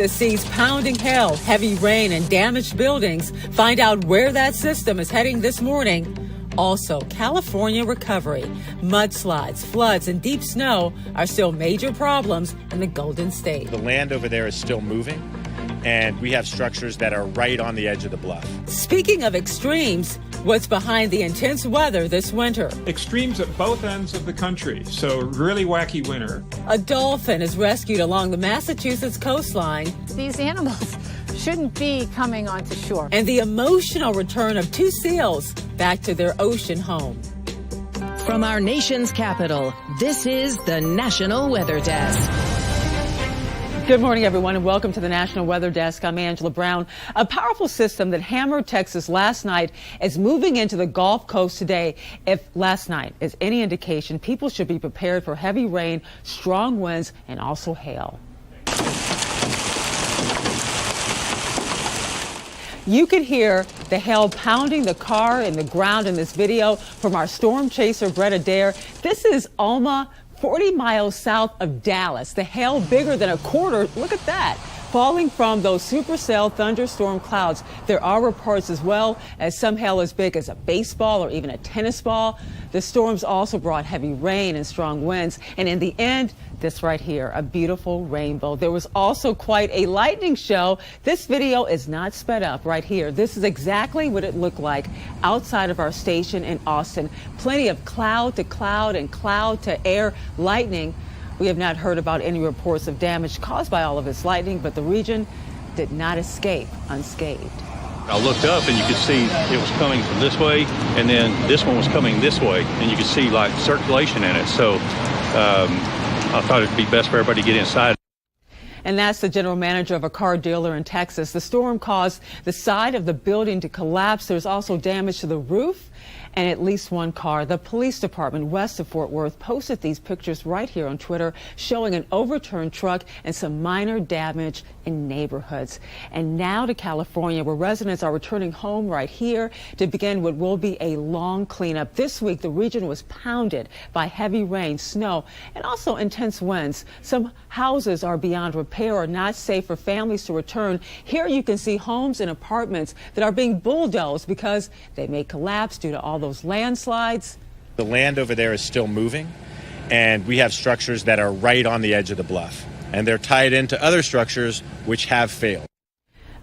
The seas pounding hail, heavy rain, and damaged buildings. Find out where that system is heading this morning. Also, California recovery. Mudslides, floods, and deep snow are still major problems in the Golden State. The land over there is still moving, and we have structures that are right on the edge of the bluff. Speaking of extremes, what's behind the intense weather this winter? Extremes at both ends of the country, so really wacky winter. A dolphin is rescued along the Massachusetts coastline. These animals shouldn't be coming onto shore. And the emotional return of 2 seals back to their ocean home. From our nation's capital, this is the National Weather Desk. Good morning, everyone, and welcome to the National Weather Desk. I'm Angela Brown. A powerful system that hammered Texas last night is moving into the Gulf Coast today. If last night is any indication, people should be prepared for heavy rain, strong winds, and also hail. You could hear the hail pounding the car and the ground in this video from our storm chaser, Brett Adair. This is Alma, 40 miles south of Dallas. The hail bigger than a quarter. Look at that. Falling from those supercell thunderstorm clouds. There are reports as well as some hail as big as a baseball or even a tennis ball. The storms also brought heavy rain and strong winds. And in the end, this right here, a beautiful rainbow. There was also quite a lightning show. This video is not sped up right here. This is exactly what it looked like outside of our station in Austin. Plenty of cloud to cloud and cloud to air lightning. We have not heard about any reports of damage caused by all of this lightning, but the region did not escape unscathed. I looked up and you could see it was coming from this way, and then this one was coming this way, and you could see like circulation in it. So I thought it'd be best for everybody to get inside. And that's the general manager of a car dealer in Texas. The storm caused the side of the building to collapse. There's also damage to the roof and at least one car. The police department west of Fort Worth posted these pictures right here on Twitter showing an overturned truck and some minor damage in neighborhoods. And now to California, where residents are returning home right here to begin what will be a long cleanup. This week, the region was pounded by heavy rain, snow, and also intense winds. Some houses are beyond repair or not safe for families to return. Here you can see homes and apartments that are being bulldozed because they may collapse due to all those landslides. The land over there is still moving, and we have structures that are right on the edge of the bluff, and they're tied into other structures which have failed.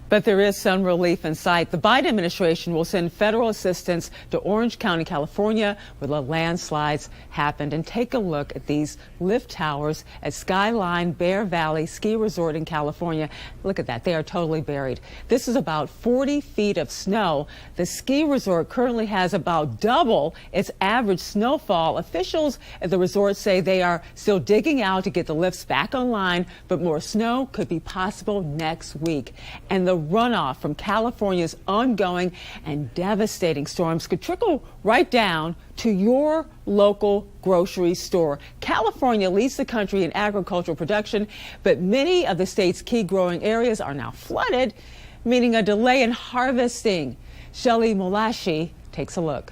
But there is some relief in sight. The Biden administration will send federal assistance to Orange County, California, where the landslides happened. And take a look at these lift towers at Skyline Bear Valley Ski Resort in California. Look at that. They are totally buried. This is about 40 feet of snow. The ski resort currently has about double its average snowfall. Officials at the resort say they are still digging out to get the lifts back online, but more snow could be possible next week. And the runoff from California's ongoing and devastating storms could trickle right down to your local grocery store. California leads the country in agricultural production, but many of the state's key growing areas are now flooded, meaning a delay in harvesting. Shelley Molashi takes a look.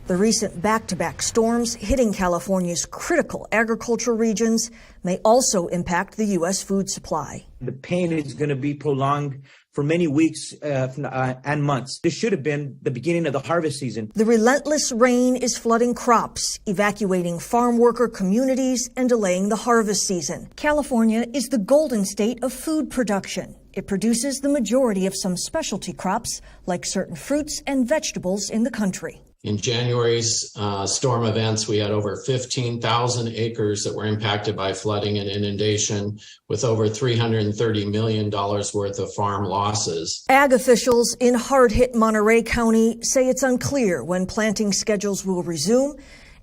The recent back-to-back storms hitting California's critical agricultural regions may also impact the U.S. food supply. The pain is going to be prolonged for many weeks and months. This should have been the beginning of the harvest season. The relentless rain is flooding crops, evacuating farm worker communities, and delaying the harvest season. California is the golden state of food production. It produces the majority of some specialty crops, like certain fruits and vegetables in the country. In January's storm events, we had over 15,000 acres that were impacted by flooding and inundation, with over $330 million worth of farm losses. Ag officials in hard-hit Monterey County say it's unclear when planting schedules will resume,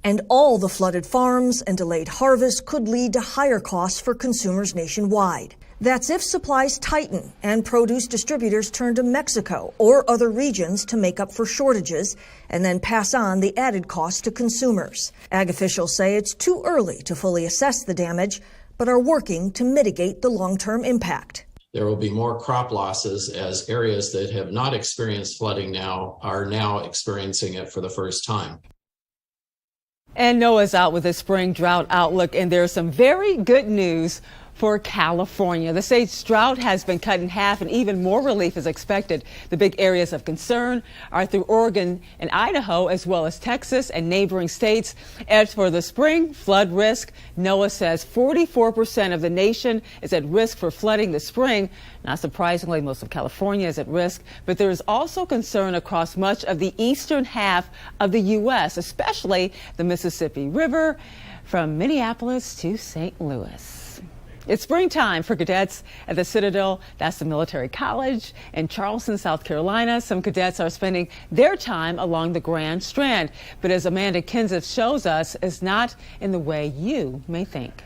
and all the flooded farms and delayed harvests could lead to higher costs for consumers nationwide. That's if supplies tighten and produce distributors turn to Mexico or other regions to make up for shortages and then pass on the added cost to consumers. Ag officials say it's too early to fully assess the damage, but are working to mitigate the long-term impact. There will be more crop losses as areas that have not experienced flooding now are now experiencing it for the first time. And NOAA's out with a spring drought outlook, and there's some very good news for California. The state's drought has been cut in half and even more relief is expected. The big areas of concern are through Oregon and Idaho, as well as Texas and neighboring states. As for the spring flood risk, NOAA says 44% of the nation is at risk for flooding this spring. Not surprisingly, most of California is at risk, but there is also concern across much of the eastern half of the U.S., especially the Mississippi River from Minneapolis to St. Louis. It's springtime for cadets at the Citadel. That's the military college in Charleston, South Carolina. Some cadets are spending their time along the Grand Strand. But as Amanda Kinzif shows us, it's not in the way you may think.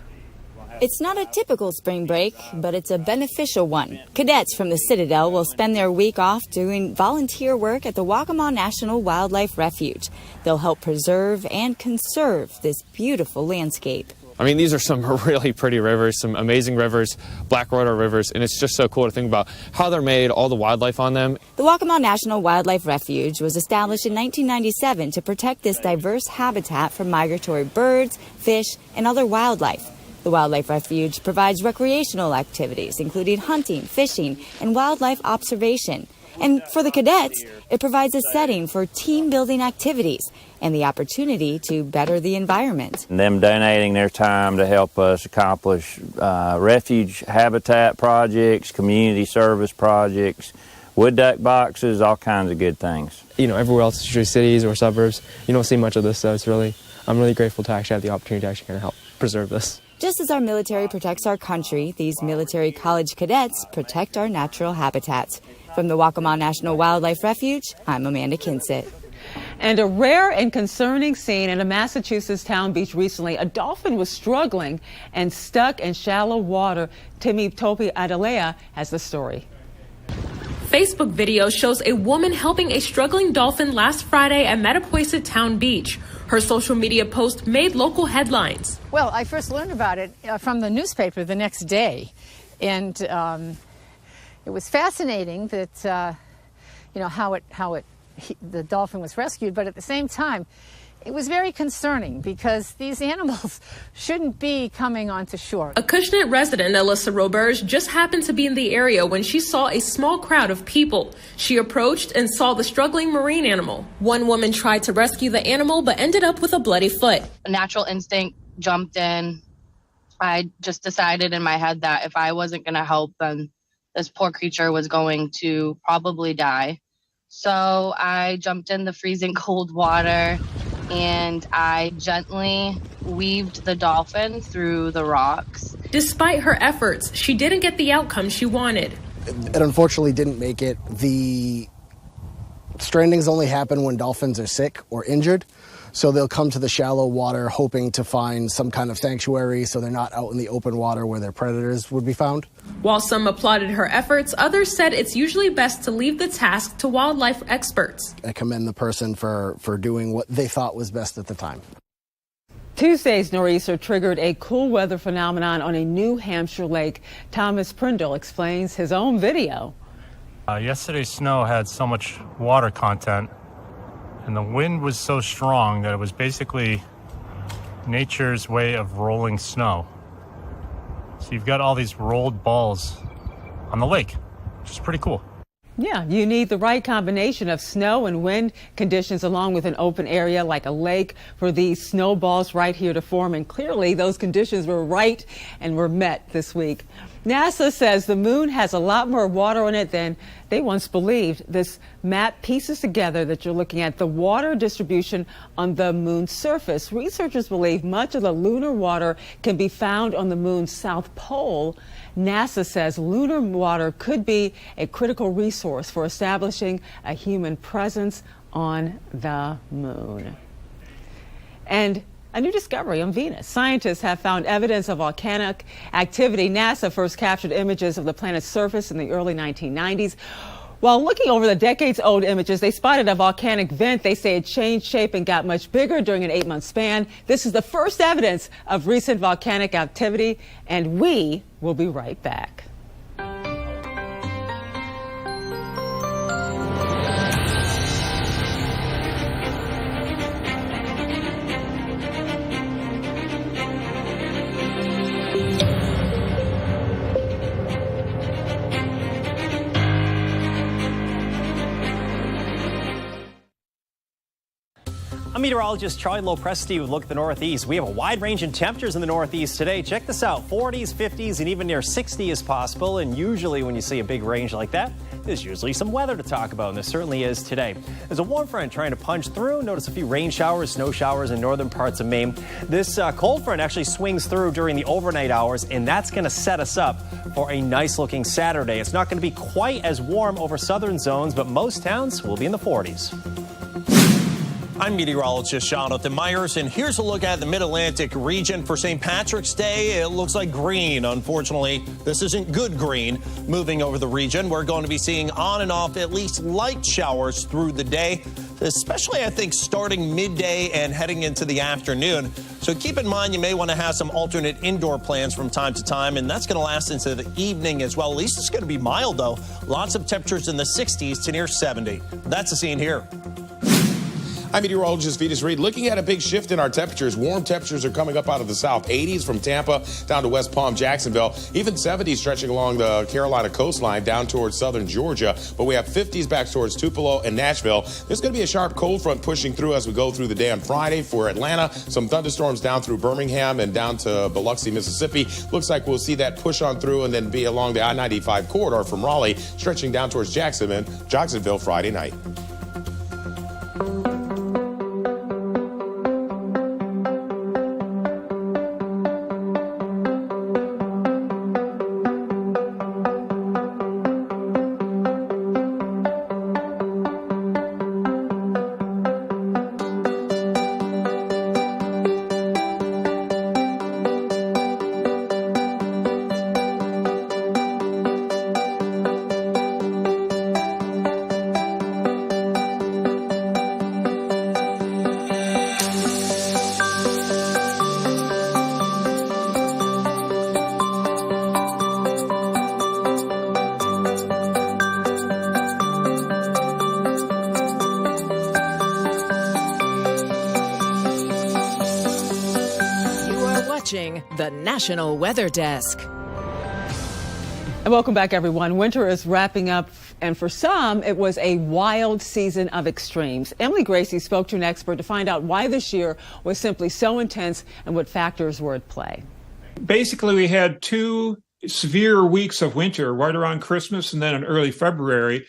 It's not a typical spring break, but it's a beneficial one. Cadets from the Citadel will spend their week off doing volunteer work at the Waccamaw National Wildlife Refuge. They'll help preserve and conserve this beautiful landscape. I mean, these are some really pretty rivers, some amazing rivers, black water rivers, and it's just so cool to think about how they're made, all the wildlife on them. The Waccamaw National Wildlife Refuge was established in 1997 to protect this diverse habitat from migratory birds, fish, and other wildlife. The Wildlife Refuge provides recreational activities, including hunting, fishing, and wildlife observation. And for the cadets, it provides a setting for team-building activities and the opportunity to better the environment. Them donating their time to help us accomplish refuge habitat projects, community service projects, wood duck boxes, all kinds of good things. You know, everywhere else, usually cities or suburbs, you don't see much of this, so I'm really grateful to actually have the opportunity to actually kind of help preserve this. Just as our military protects our country, these military college cadets protect our natural habitats. From the Waccamaw National Wildlife Refuge, I'm Amanda Kinzif. And a rare and concerning scene in a Massachusetts town beach recently. A dolphin was struggling and stuck in shallow water. Temi-Tope Adalea has the story. Facebook video shows a woman helping a struggling dolphin last Friday at Mattapoisett Town Beach. Her social media post made local headlines. Well, I first learned about it from the newspaper the next day, and it was fascinating that the dolphin was rescued, but at the same time, it was very concerning because these animals shouldn't be coming onto shore. Acushnet resident Alyssa Roberge just happened to be in the area when she saw a small crowd of people. She approached and saw the struggling marine animal. One woman tried to rescue the animal but ended up with a bloody foot. A natural instinct jumped in. I just decided in my head that if I wasn't going to help, then this poor creature was going to probably die. So I jumped in the freezing cold water and I gently weaved the dolphin through the rocks. Despite her efforts, she didn't get the outcome she wanted. It unfortunately didn't make it. The strandings only happen when dolphins are sick or injured. So they'll come to the shallow water hoping to find some kind of sanctuary so they're not out in the open water where their predators would be found. While some applauded her efforts, others said it's usually best to leave the task to wildlife experts. I commend the person for doing what they thought was best at the time. Tuesday's nor'easter triggered a cool weather phenomenon on a New Hampshire lake. Thomas Prindle explains his own video. Yesterday's snow had so much water content, and the wind was so strong that it was basically nature's way of rolling snow. So you've got all these rolled balls on the lake, which is pretty cool. Yeah, you need the right combination of snow and wind conditions along with an open area like a lake for these snowballs right here to form. And clearly those conditions were right and were met this week. NASA says the moon has a lot more water on it than they once believed. This map pieces together that you're looking at the water distribution on the moon's surface. Researchers believe much of the lunar water can be found on the moon's south pole. NASA says lunar water could be a critical resource for establishing a human presence on the moon. And a new discovery on Venus. Scientists have found evidence of volcanic activity. NASA first captured images of the planet's surface in the early 1990s. While looking over the decades-old images, they spotted a volcanic vent. They say it changed shape and got much bigger during an 8-month span. This is the first evidence of recent volcanic activity, and we will be right back. I'm meteorologist Charlie Lopresti with a look at the Northeast. We have a wide range in temperatures in the Northeast today. Check this out. 40s, 50s, and even near 60 is possible. And usually when you see a big range like that, there's usually some weather to talk about, and there certainly is today. There's a warm front trying to punch through. Notice a few rain showers, snow showers in northern parts of Maine. This cold front actually swings through during the overnight hours, and that's going to set us up for a nice-looking Saturday. It's not going to be quite as warm over southern zones, but most towns will be in the 40s. I'm meteorologist Jonathan Myers, and here's a look at the Mid-Atlantic region for St. Patrick's Day. It looks like green. Unfortunately, this isn't good green moving over the region. We're going to be seeing on and off at least light showers through the day, especially I think starting midday and heading into the afternoon. So keep in mind you may want to have some alternate indoor plans from time to time, and that's going to last into the evening as well. At least it's going to be mild, though. Lots of temperatures in the 60s to near 70. That's the scene here. I'm meteorologist Vetus Reed. Looking at a big shift in our temperatures. Warm temperatures are coming up out of the south. 80s from Tampa down to West Palm, Jacksonville. Even 70s stretching along the Carolina coastline down towards southern Georgia. But we have 50s back towards Tupelo and Nashville. There's going to be a sharp cold front pushing through as we go through the day on Friday for Atlanta. Some thunderstorms down through Birmingham and down to Biloxi, Mississippi. Looks like we'll see that push on through and then be along the I-95 corridor from Raleigh, stretching down towards Jacksonville Friday night. The National Weather Desk. And welcome back, everyone. Winter is wrapping up, and for some, it was a wild season of extremes. Emily Gracie spoke to an expert to find out why this year was simply so intense and what factors were at play. Basically, we had 2 severe weeks of winter right around Christmas and then in early February.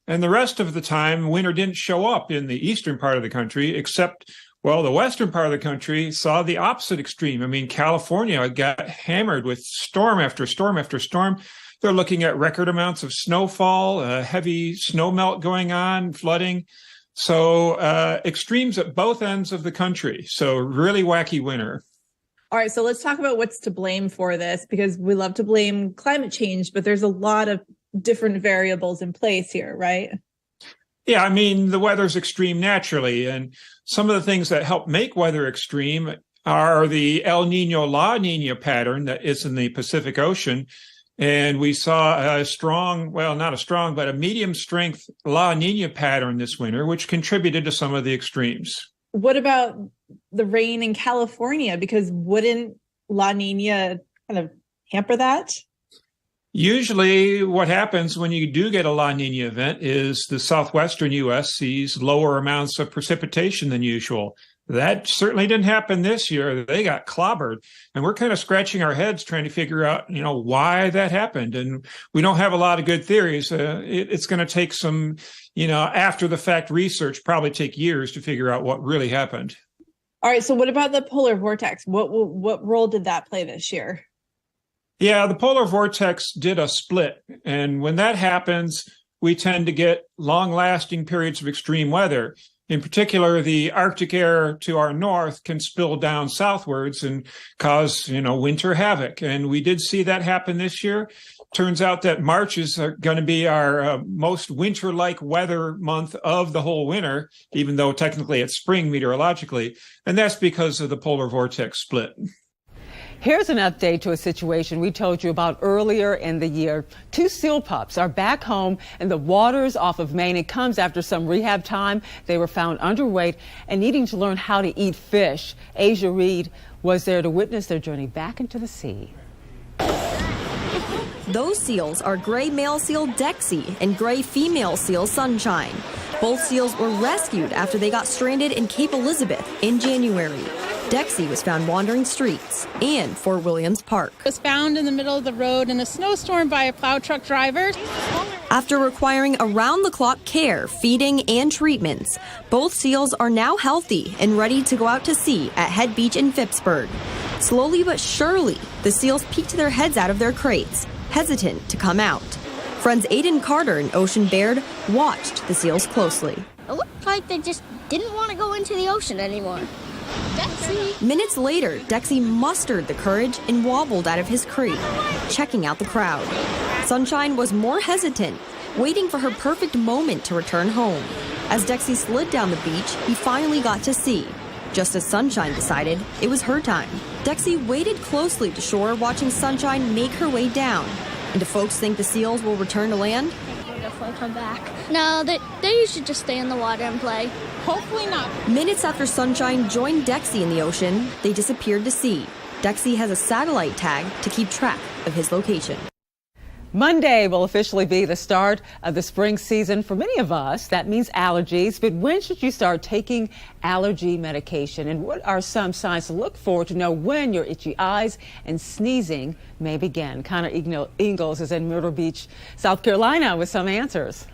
And the rest of the time, winter didn't show up in the eastern part of the country, except well, the western part of the country saw the opposite extreme. I mean, California got hammered with storm after storm after storm. They're looking at record amounts of snowfall, heavy snow melt going on, flooding. So extremes at both ends of the country. So really wacky winter. All right, so let's talk about what's to blame for this, because we love to blame climate change, but there's a lot of different variables in place here, right? Yeah, I mean, the weather's extreme naturally, and some of the things that help make weather extreme are the El Nino La Nina pattern that is in the Pacific Ocean. And we saw a strong, well, not a strong, but a medium strength La Nina pattern this winter, which contributed to some of the extremes. What about the rain in California? Because wouldn't La Nina kind of hamper that? Usually what happens when you do get a La Nina event is the southwestern U.S. sees lower amounts of precipitation than usual. That certainly didn't happen this year. They got clobbered. And we're kind of scratching our heads trying to figure out, why that happened. And we don't have a lot of good theories. It's going to take some, after the fact research, probably take years to figure out what really happened. All right. So what about the polar vortex? What role did that play this year? Yeah, the polar vortex did a split. And when that happens, we tend to get long-lasting periods of extreme weather. In particular, the Arctic air to our north can spill down southwards and cause, winter havoc. And we did see that happen this year. Turns out that March is going to be our most winter-like weather month of the whole winter, even though technically it's spring meteorologically. And that's because of the polar vortex split. Here's an update to a situation we told you about earlier in the year. 2 Seal Pups are back home in the waters off of Maine. It comes after some rehab time. They were found underweight and needing to learn how to eat fish. Asia Reed was there to witness their journey back into the sea. Those seals are gray male seal Gracie and gray female seal Sunshine. Both seals were rescued after they got stranded in Cape Elizabeth in January. Gracie was found wandering streets and Fort Williams Park. It was found in the middle of the road in a snowstorm by a plow truck driver. After requiring around-the-clock care, feeding, and treatments, both seals are now healthy and ready to go out to sea at Head Beach in Phippsburg. Slowly but surely, the seals peeked their heads out of their crates, hesitant to come out. Friends Aiden Carter and Ocean Baird watched the seals closely. It looked like they just didn't want to go into the ocean anymore. Gracie. Minutes later, Gracie mustered the courage and wobbled out of his crate, checking out the crowd. Sunshine was more hesitant, waiting for her perfect moment to return home. As Gracie slid down the beach, he finally got to sea. Just as Sunshine decided it was her time. Gracie waited closely to shore, watching Sunshine make her way down. And do folks think the seals will return to land? They'll definitely come back. No, they should just stay in the water and play. Hopefully not. Minutes after Sunshine joined Gracie in the ocean, they disappeared to sea. Gracie has a satellite tag to keep track of his location. Monday will officially be the start of the spring season for many of us. That means allergies. But when should you start taking allergy medication? And what are some signs to look for to know when your itchy eyes and sneezing may begin? Connor Ingalls is in Myrtle Beach, South Carolina with some answers.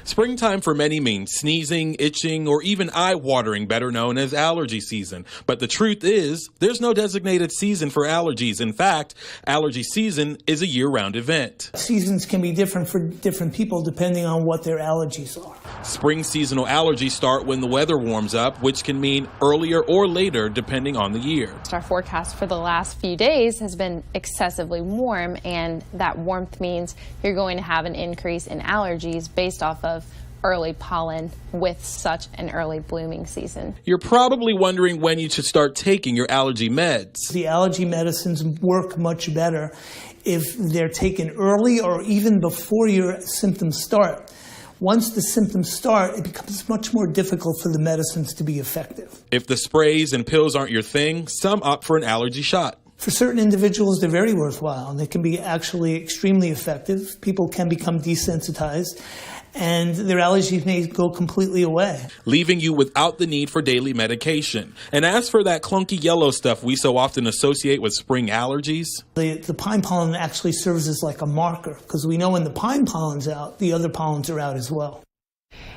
Springtime for many means sneezing, itching, or even eye-watering, better known as allergy season. But the truth is, there's no designated season for allergies. In fact, allergy season is a year-round event. Seasons can be different for different people depending on what their allergies are. Spring seasonal allergies start when the weather warms up, which can mean earlier or later depending on the year. Our forecast for the last few days has been excessively warm, and that warmth means you're going to have an increase in allergies based off of early pollen with such an early blooming season. You're probably wondering when you should start taking your allergy meds. The allergy medicines work much better if they're taken early or even before your symptoms start. Once the symptoms start, it becomes much more difficult for the medicines to be effective. If the sprays and pills aren't your thing, some opt for an allergy shot. For certain individuals, they're very worthwhile, and they can be actually extremely effective. People can become desensitized, and their allergies may go completely away, leaving you without the need for daily medication. And as for that clunky yellow stuff we so often associate with spring allergies, the pine pollen actually serves as like a marker, because we know when the pine pollen's out, the other pollens are out as well.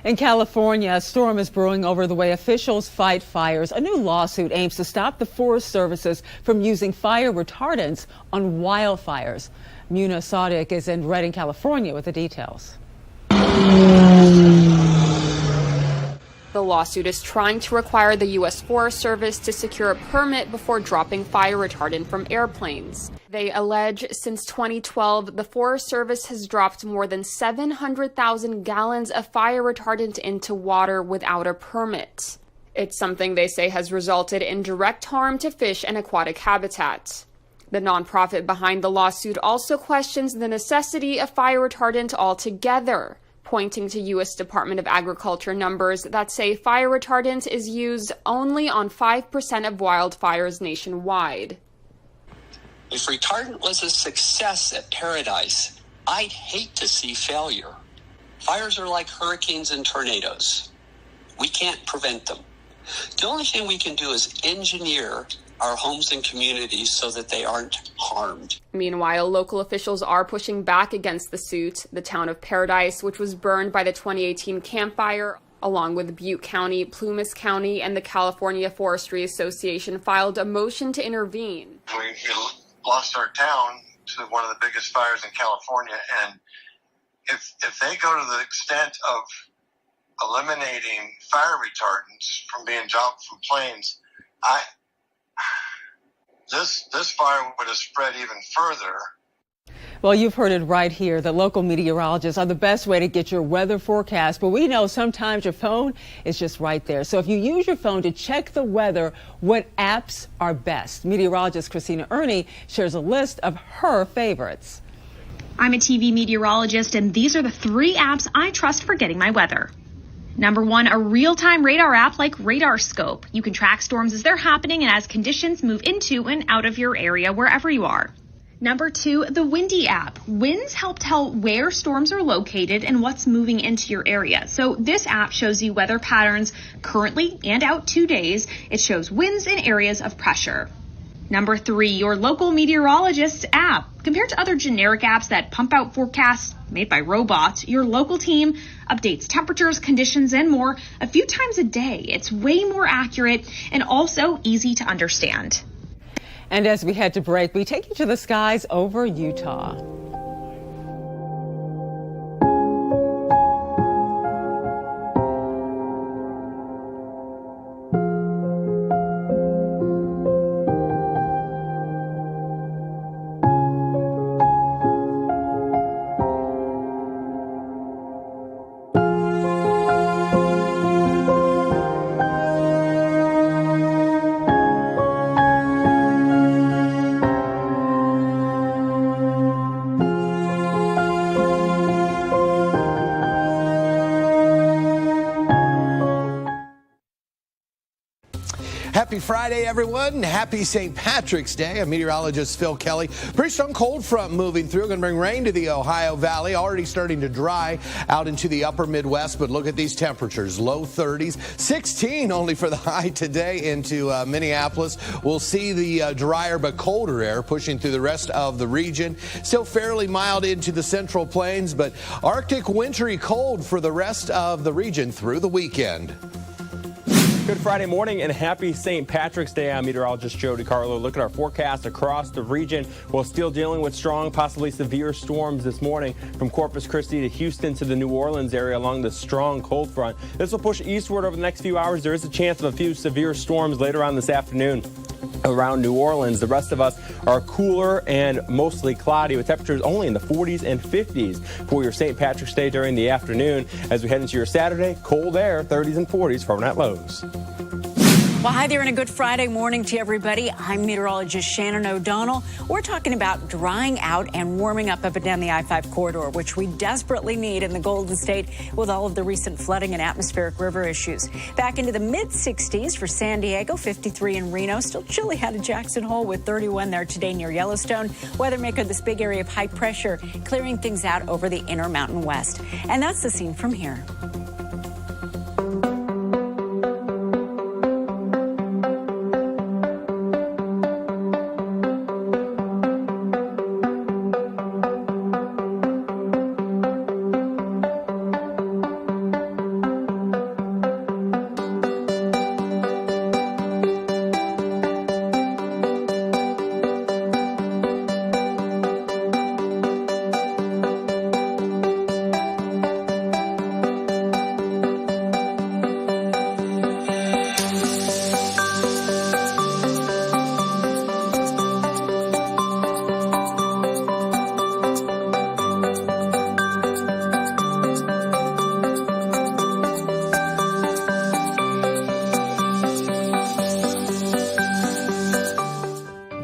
In California, a storm is brewing over the way officials fight fires. A new lawsuit aims to stop the Forest Services from using fire retardants on wildfires. Muna Sadiq is in Redding, California with the details. The lawsuit is trying to require the U.S. Forest Service to secure a permit before dropping fire retardant from airplanes. They allege since 2012, the Forest Service has dropped more than 700,000 gallons of fire retardant into water without a permit. It's something they say has resulted in direct harm to fish and aquatic habitat. The nonprofit behind the lawsuit also questions the necessity of fire retardant altogether, pointing to U.S. Department of Agriculture numbers that say fire retardant is used only on 5% of wildfires nationwide. If retardant was a success at Paradise, I'd hate to see failure. Fires are like hurricanes and tornadoes. We can't prevent them. The only thing we can do is engineer our homes and communities so that they aren't harmed. Meanwhile, local officials are pushing back against the suit. The town of Paradise, which was burned by the 2018 Camp Fire, along with Butte County, Plumas County, and the California Forestry Association, filed a motion to intervene. We lost our town to one of the biggest fires in California, and if they go to the extent of eliminating fire retardants from being dropped from planes, this fire would have spread even further. Well, you've heard it right here. The local meteorologists are the best way to get your weather forecast, but we know sometimes your phone is just right there. So if you use your phone to check the weather, what apps are best? Meteorologist Christina Ernie shares a list of her favorites. I'm a TV meteorologist, and these are the 3 apps I trust for getting my weather. Number 1, a real-time radar app like RadarScope. You can track storms as they're happening and as conditions move into and out of your area wherever you are. Number 2, the Windy app. Winds help tell where storms are located and what's moving into your area. So this app shows you weather patterns currently and out 2 days. It shows winds and areas of pressure. Number 3, your local meteorologist app. Compared to other generic apps that pump out forecasts made by robots, your local team updates temperatures, conditions, and more a few times a day. It's way more accurate and also easy to understand. And as we head to break, we take you to the skies over Utah. Happy Friday, everyone. Happy St. Patrick's Day. I'm meteorologist Phil Kelly. Pretty strong cold front moving through. Going to bring rain to the Ohio Valley. Already starting to dry out into the upper Midwest. But look at these temperatures. Low 30s. 16 only for the high today into Minneapolis. We'll see the drier but colder air pushing through the rest of the region. Still fairly mild into the central plains, but Arctic wintry cold for the rest of the region through the weekend. Good Friday morning and happy St. Patrick's Day. I'm meteorologist Joe DiCarlo. Look at our forecast across the region. We're still dealing with strong, possibly severe storms this morning from Corpus Christi to Houston to the New Orleans area along the strong cold front. This will push eastward over the next few hours. There is a chance of a few severe storms later on this afternoon around New Orleans. The rest of us are cooler and mostly cloudy with temperatures only in the 40s and 50s for your St. Patrick's Day during the afternoon. As we head into your Saturday, cold air, 30s and 40s for overnight lows. Well, hi there and a good Friday morning to everybody. I'm meteorologist Shannon O'Donnell. We're talking about drying out and warming up and down the I-5 corridor, which we desperately need in the Golden State with all of the recent flooding and atmospheric river issues. Back into the mid-60s for San Diego, 53 in Reno. Still chilly out of Jackson Hole with 31 there today near Yellowstone. Weather maker this big area of high pressure clearing things out over the inner Mountain West. And that's the scene from here.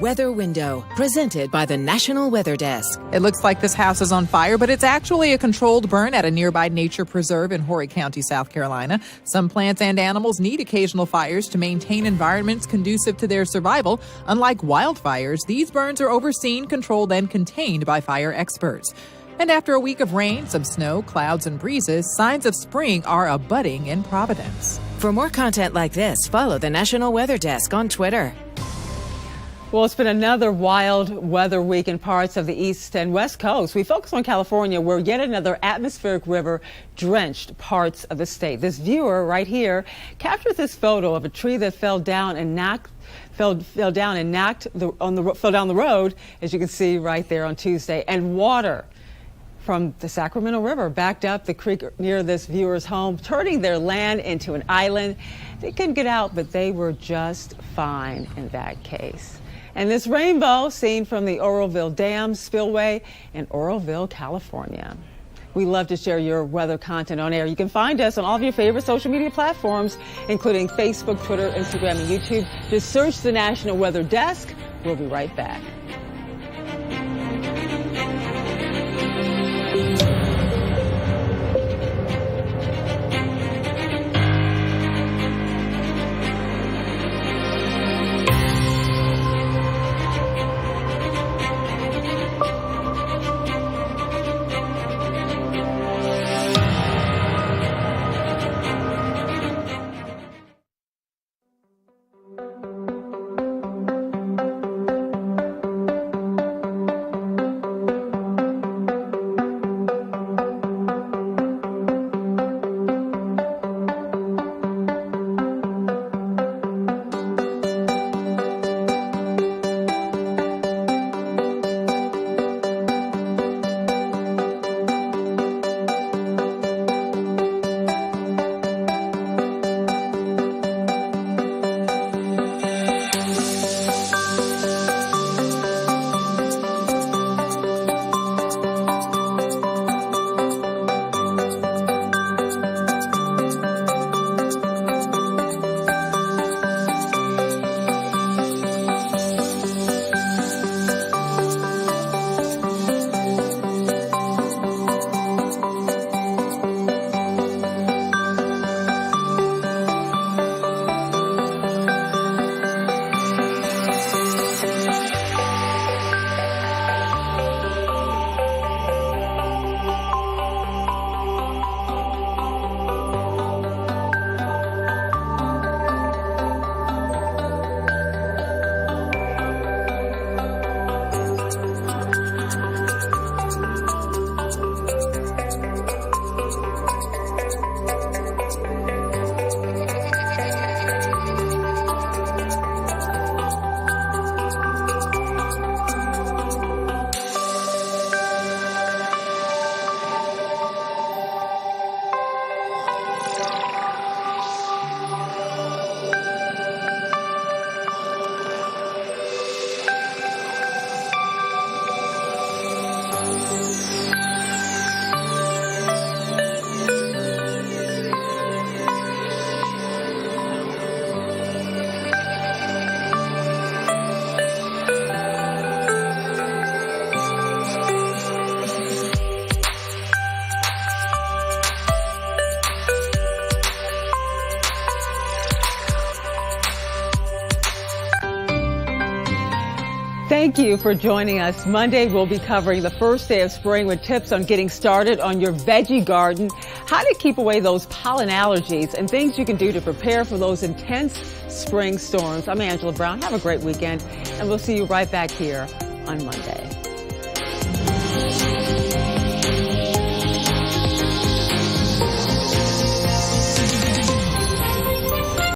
Weather Window, presented by the National Weather Desk. It looks like this house is on fire, but it's actually a controlled burn at a nearby nature preserve in Horry County, South Carolina. Some plants and animals need occasional fires to maintain environments conducive to their survival. Unlike wildfires, these burns are overseen, controlled, and contained by fire experts. And after a week of rain, some snow, clouds, and breezes, signs of spring are abutting in Providence. For more content like this, follow the National Weather Desk on Twitter. Well, it's been another wild weather week in parts of the east and west coast. We focus on California, where yet another atmospheric river drenched parts of the state. This viewer right here captured this photo of a tree that fell down the road, as you can see right there on Tuesday, and water from the Sacramento River backed up the creek near this viewer's home, turning their land into an island. They couldn't get out, but they were just fine in that case. And this rainbow seen from the Oroville Dam spillway in Oroville, California. We love to share your weather content on air. You can find us on all of your favorite social media platforms, including Facebook, Twitter, Instagram, and YouTube. Just search the National Weather Desk. We'll be right back. Thank you for joining us. Monday, we'll be covering the first day of spring with tips on getting started on your veggie garden, how to keep away those pollen allergies, and things you can do to prepare for those intense spring storms. I'm Angela Brown. Have a great weekend, and we'll see you right back here on Monday.